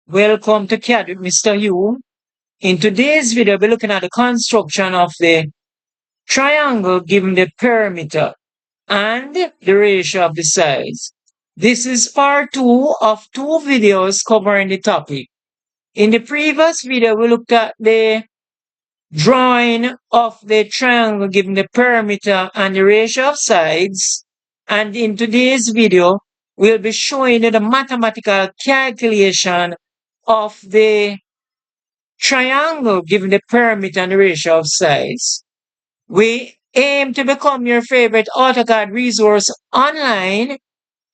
Welcome to CAD with Mr. Hew. In today's video, we're looking at the construction of the triangle given the perimeter and the ratio of the sides. This is part 2 of 2 videos covering the topic. In the previous video, we looked at the drawing of the triangle given the perimeter and the ratio of sides. And in today's video, we'll be showing you the mathematical calculation of the triangle given the perimeter and the ratio of sides. We aim to become your favorite AutoCAD resource online,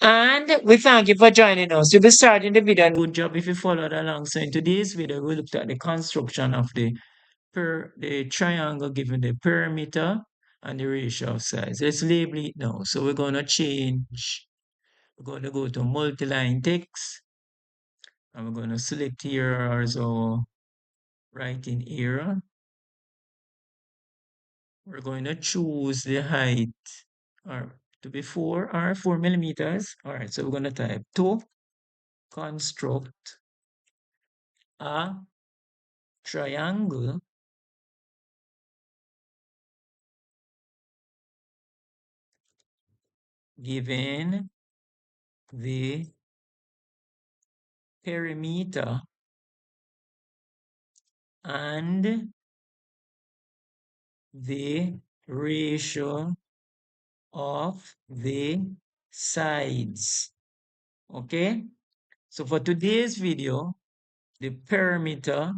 and we thank you for joining us. We'll be starting the video. Good job if you followed along. So in today's video, we looked at the construction of the triangle given the perimeter and the ratio of sides. Let's label it now. So we're going to change. We're going to go to multi-line text, and we're going to select here as our writing area. We're going to choose the height to be 4 millimeters. All right, so we're going to type to construct a triangle given the perimeter and the ratio of the sides. Okay, so for today's video, the perimeter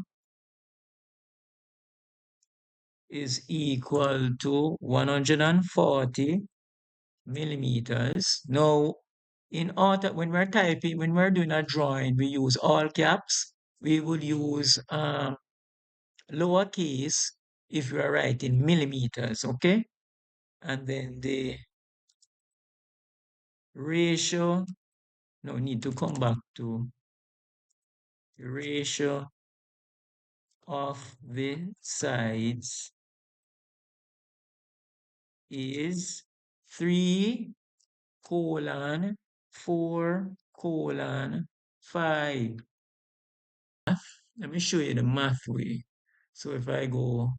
is equal to 140 millimeters. Now, when we're typing, when we're doing a drawing, we use all caps. We would use lowercase if you are writing millimeters, okay? And then the ratio, no need to come back to the ratio of the sides is 3:4:5. Let me show you the math way. So if I go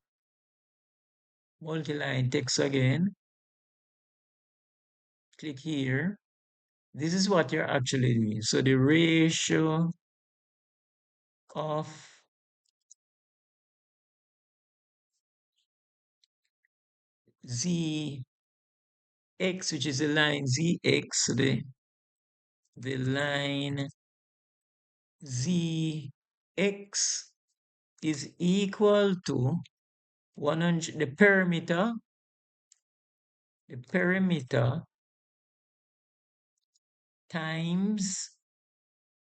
multi-line text again, click here. This is what you're actually doing. So the ratio of zx, which is the line zx, so the line zx is equal to 100, the perimeter times,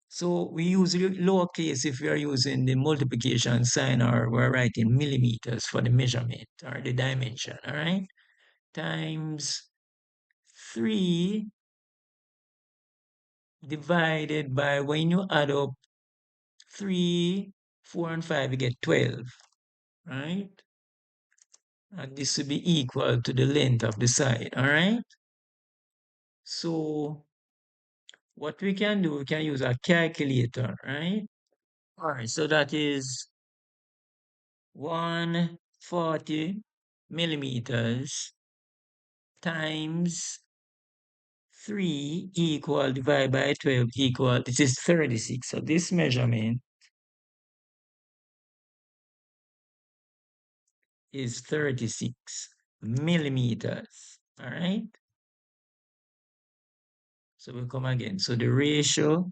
so we use lowercase if we are using the multiplication sign or we're writing millimeters for the measurement or the dimension, all right? Times 3 divided by, when you add up 3, 4, and 5, you get 12, right? And this will be equal to the length of the side, all right? So what we can do, we can use a calculator, right? All right, so that is 140 millimeters times 3 equal, divided by 12 equal, this is 36. So this measurement is 36 millimeters, all right? So we'll come again. So the ratio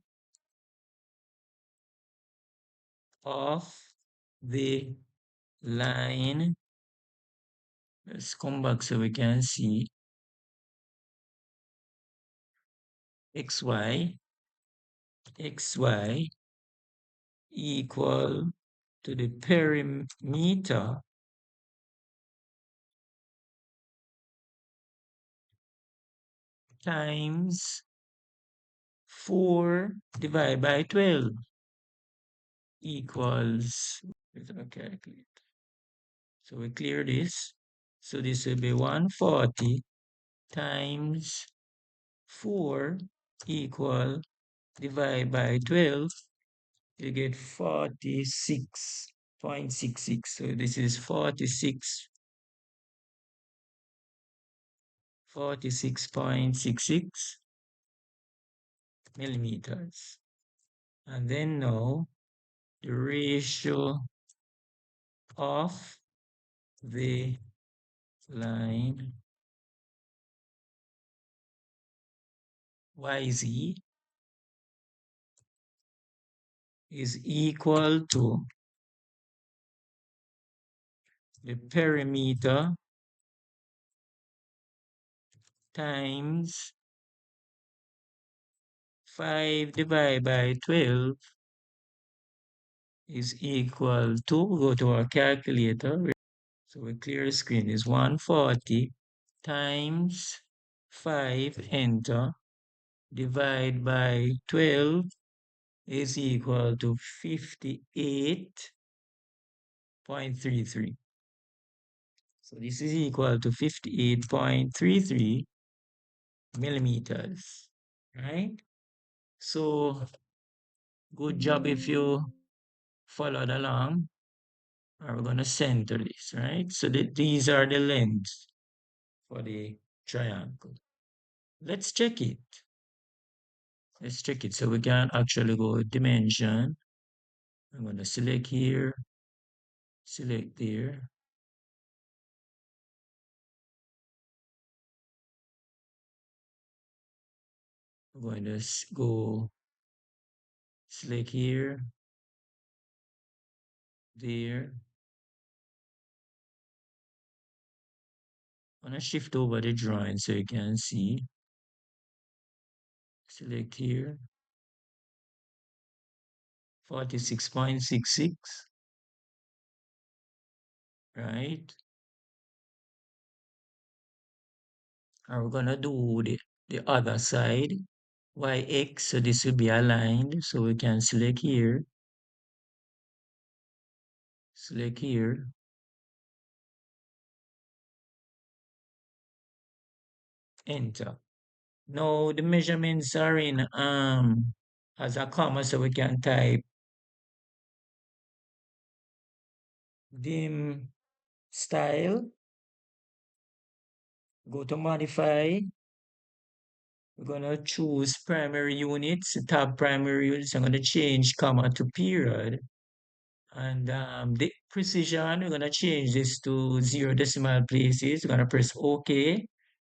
of the line, let's come back so we can see xy equal to the perimeter times 4 divided by 12 equals, okay, so we clear this. So this will be 140 times 4 equal, divided by 12 you get 46.66. So this is 46.66 millimeters. And then now the ratio of the line YZ is equal to the perimeter times 5 divided by 12 is equal to, go to our calculator. So we clear the screen, is 140 times 5, enter, divide by 12 is equal to 58.33. So this is equal to 58.33 millimeters, right? So good job if you followed along. We're going to center this, right? So these are the lengths for the triangle. Let's check it. Let's check it. So we can actually go dimension. I'm going to select here, select there. I'm going to go select here, there. I'm going to shift over the drawing so you can see. Select here, 46.66, right? And we're going to do the other side, YX, so this will be aligned. So we can select here, enter. Now the measurements are in as a comma, so we can type dim style, go to modify. We're gonna choose primary units, tab primary units. I'm gonna change comma to period. And the precision, we're gonna change this to 0 decimal places. We're gonna press OK,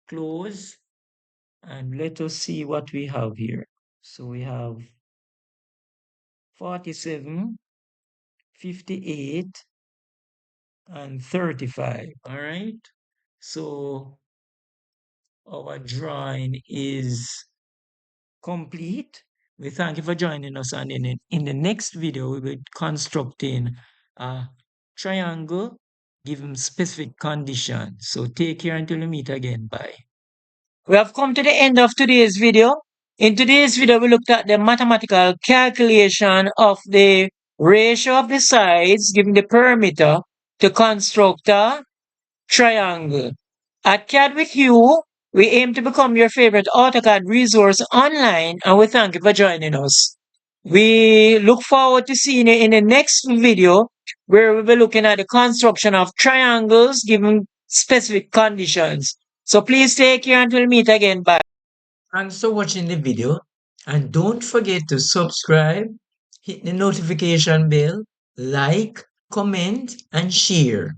close, and let us see what we have here. So we have 47, 58, and 35. All right. So our drawing is complete. We thank you for joining us, and in the next video, we will be constructing a triangle given specific conditions. So take care until we meet again. Bye. We have come to the end of today's video. In today's video, we looked at the mathematical calculation of the ratio of the sides given the perimeter to construct a triangle. At CAD with Hugh, we aim to become your favorite AutoCAD resource online, and we thank you for joining us. We look forward to seeing you in the next video, where we'll be looking at the construction of triangles given specific conditions. So please take care until we meet again. Bye. Thanks for watching the video, and don't forget to subscribe, hit the notification bell, like, comment, and share.